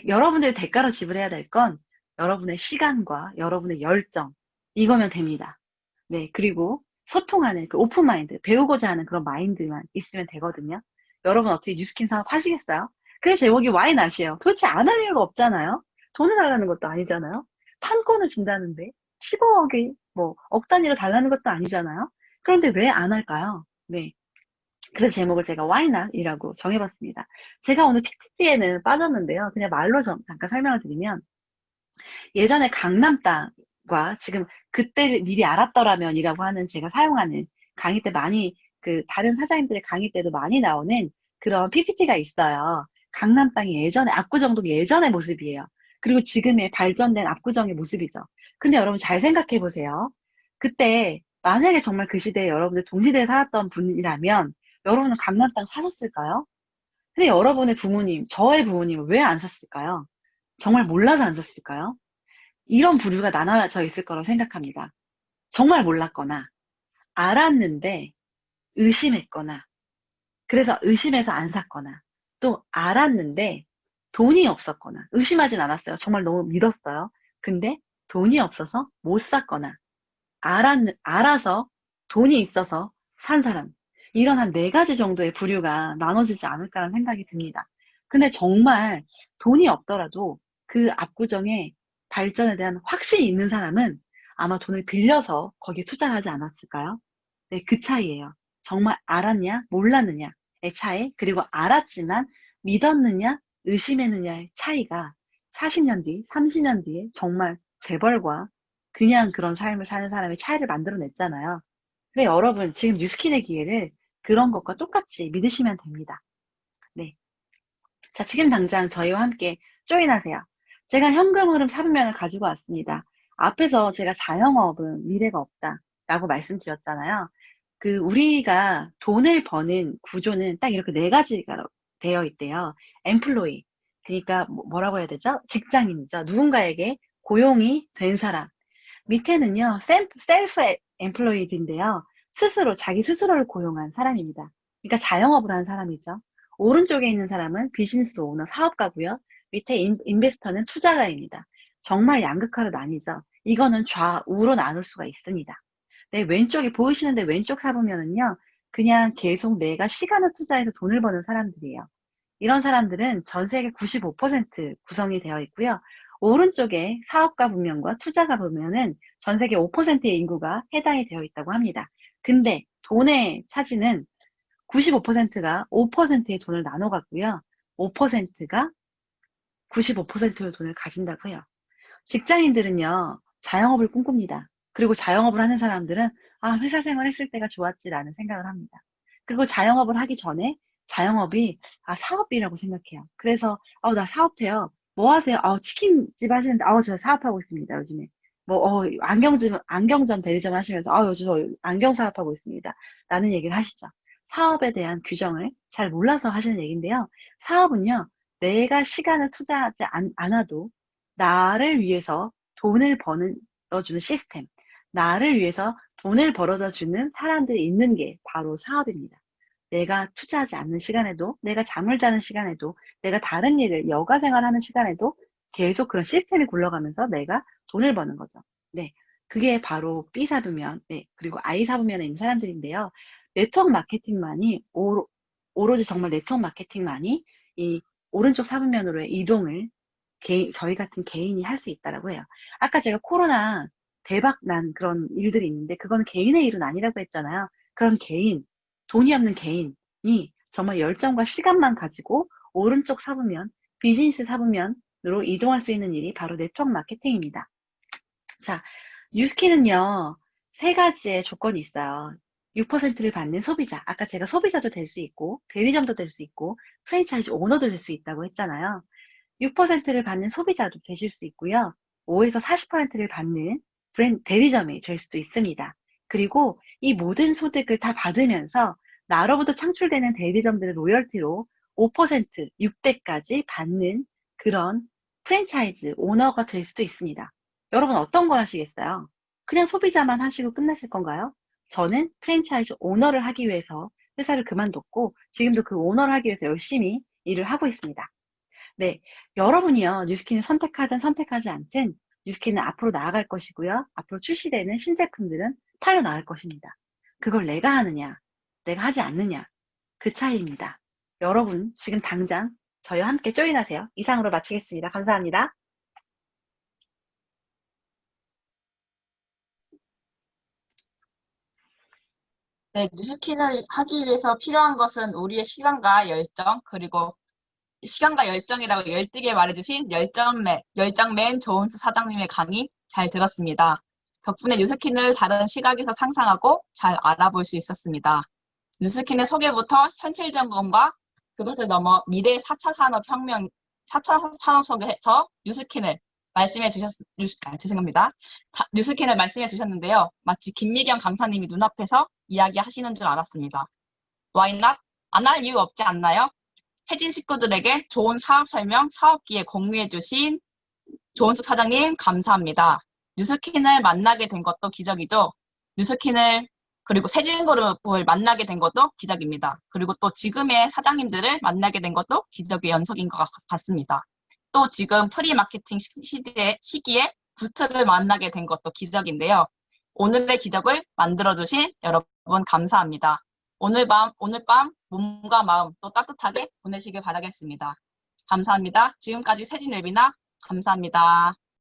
여러분들이 대가로 지불해야 될 건 여러분의 시간과 여러분의 열정 이거면 됩니다. 네, 그리고 소통하는 그 오픈 마인드, 배우고자 하는 그런 마인드만 있으면 되거든요. 여러분 어떻게 뉴스킨 사업 하시겠어요? 그래서 제목이 와이낫이에요. 도대체 안 할 이유가 없잖아요. 돈을 달라는 것도 아니잖아요. 판권을 준다는데 15억이 뭐 억 단위로 달라는 것도 아니잖아요. 그런데 왜 안 할까요? 네. 그래서 제목을 제가 Why Not이라고 정해봤습니다. 제가 오늘 PPT에는 빠졌는데요. 그냥 말로 잠깐 설명을 드리면 예전에 강남 땅과 지금 그때 미리 알았더라면이라고 하는 제가 사용하는 강의 때 많이 다른 사장님들의 강의 때도 많이 나오는 그런 PPT가 있어요. 강남 땅이 예전에 압구정동이 예전의 모습이에요. 그리고 지금의 발전된 압구정의 모습이죠. 근데 여러분 잘 생각해 보세요. 그때 만약에 정말 그 시대에 여러분들 동시대에 살았던 분이라면 여러분은 강남 땅 사셨을까요? 근데 여러분의 부모님, 저의 부모님은 왜 안 샀을까요? 정말 몰라서 안 샀을까요? 이런 부류가 나눠져 있을 거라고 생각합니다. 정말 몰랐거나, 알았는데 의심했거나, 그래서 의심해서 안 샀거나, 또 알았는데 돈이 없었거나, 의심하진 않았어요. 정말 너무 믿었어요. 근데 돈이 없어서 못 샀거나, 알아서 돈이 있어서 산 사람. 이런 한 4가지 정도의 부류가 나눠지지 않을까라는 생각이 듭니다. 근데 정말 돈이 없더라도 그 압구정의 발전에 대한 확신이 있는 사람은 아마 돈을 빌려서 거기에 투자를 하지 않았을까요? 네, 그 차이예요. 정말 알았냐, 몰랐느냐의 차이, 그리고 알았지만 믿었느냐, 의심했느냐의 차이가 40년 뒤, 30년 뒤에 정말 재벌과 그냥 그런 삶을 사는 사람의 차이를 만들어냈잖아요. 근데 여러분, 지금 뉴스킨의 기회를 그런 것과 똑같이 믿으시면 됩니다. 네. 자, 지금 당장 저희와 함께 조인하세요. 제가 현금 흐름 사분면을 가지고 왔습니다. 앞에서 제가 자영업은 미래가 없다라고 말씀드렸잖아요. 우리가 돈을 버는 구조는 딱 이렇게 4가지가 되어 있대요. 엠플로이. 그러니까 뭐라고 해야 되죠? 직장인이죠. 누군가에게 고용이 된 사람. 밑에는요, 셀프 엠플로이드인데요. 자기 스스로를 고용한 사람입니다. 그러니까 자영업을 한 사람이죠. 오른쪽에 있는 사람은 비즈니스 오너, 사업가고요. 밑에 인베스터는 투자가입니다. 정말 양극화로 나뉘죠. 이거는 좌우로 나눌 수가 있습니다. 네, 왼쪽에 보이시는데 왼쪽 사보면은요, 그냥 계속 내가 시간을 투자해서 돈을 버는 사람들이에요. 이런 사람들은 전 세계 95% 구성이 되어 있고요. 오른쪽에 사업가 분면과 투자가 보면은 전 세계 5%의 인구가 해당이 되어 있다고 합니다. 근데 돈의 차지는 95%가 5%의 돈을 나눠 갖고요. 5%가 95%의 돈을 가진다고 해요. 직장인들은요, 자영업을 꿈꿉니다. 그리고 자영업을 하는 사람들은 아, 회사 생활했을 때가 좋았지라는 생각을 합니다. 그리고 자영업을 하기 전에 자영업이 아, 사업이라고 생각해요. 그래서 나 사업해요. 뭐 하세요? 치킨집 하시는데 저 사업하고 있습니다. 요즘에. 안경점 대리점 하시면서 요즘 저 안경 사업하고 있습니다. 라는 얘기를 하시죠. 사업에 대한 규정을 잘 몰라서 하시는 얘기인데요. 사업은요, 내가 시간을 투자하지 않아도 나를 위해서 돈을 벌어주는 시스템, 나를 위해서 돈을 벌어다 주는 사람들이 있는 게 바로 사업입니다. 내가 투자하지 않는 시간에도, 내가 잠을 자는 시간에도, 내가 다른 일을 여가 생활하는 시간에도 계속 그런 시스템이 굴러가면서 내가 돈을 버는 거죠. 네. 그게 바로 B 사부면, 네. 그리고 I 사부면에 있는 사람들인데요. 네트워크 마케팅만이, 오로지 정말 네트워크 마케팅만이 이 오른쪽 사부면으로의 이동을 저희 같은 개인이 할 수 있다라고 해요. 아까 제가 코로나 대박 난 그런 일들이 있는데 그거는 개인의 일은 아니라고 했잖아요. 그런 개인, 돈이 없는 개인이 정말 열정과 시간만 가지고 오른쪽 사부면, 비즈니스 사부면으로 이동할 수 있는 일이 바로 네트워크 마케팅입니다. 자, 뉴스키는요, 세 가지의 조건이 있어요. 6%를 받는 소비자. 아까 제가 소비자도 될 수 있고, 대리점도 될 수 있고, 프랜차이즈 오너도 될 수 있다고 했잖아요. 6%를 받는 소비자도 되실 수 있고요. 5에서 40%를 받는 대리점이 될 수도 있습니다. 그리고 이 모든 소득을 다 받으면서 나로부터 창출되는 대리점들의 로열티로 5%, 6대까지 받는 그런 프랜차이즈 오너가 될 수도 있습니다. 여러분 어떤 걸 하시겠어요? 그냥 소비자만 하시고 끝나실 건가요? 저는 프랜차이즈 오너를 하기 위해서 회사를 그만뒀고 지금도 그 오너를 하기 위해서 열심히 일을 하고 있습니다. 네, 여러분이요, 뉴스킨을 선택하든 선택하지 않든 뉴스킨은 앞으로 나아갈 것이고요. 앞으로 출시되는 신제품들은 팔려 나갈 것입니다. 그걸 내가 하느냐, 내가 하지 않느냐, 그 차이입니다. 여러분, 지금 당장 저희와 함께 조인하세요. 이상으로 마치겠습니다. 감사합니다. 네, 뉴스킨을 하기 위해서 필요한 것은 우리의 시간과 열정, 그리고 시간과 열정이라고 열띠게 말해주신 열정맨 조은수 사장님의 강의 잘 들었습니다. 덕분에 뉴스킨을 다른 시각에서 상상하고 잘 알아볼 수 있었습니다. 뉴스킨의 소개부터 현실 점검과 그것을 넘어 미래 4차 산업혁명, 4차 산업 속에서 뉴스킨을 죄송합니다. 뉴스킨을 말씀해 주셨는데요. 마치 김미경 강사님이 눈앞에서 이야기하시는 줄 알았습니다. Why not? 안 할 이유 없지 않나요? 세진 식구들에게 좋은 사업 설명, 사업 기회 공유해 주신 조은숙 사장님 감사합니다. 뉴스킨을 만나게 된 것도 기적이죠. 그리고 세진그룹을 만나게 된 것도 기적입니다. 그리고 또 지금의 사장님들을 만나게 된 것도 기적의 연속인 것 같습니다. 또 지금 프리마케팅 시기에 부스트를 만나게 된 것도 기적인데요. 오늘의 기적을 만들어주신 여러분 감사합니다. 오늘 밤 몸과 마음 또 따뜻하게 보내시길 바라겠습니다. 감사합니다. 지금까지 세진 웨비나 감사합니다.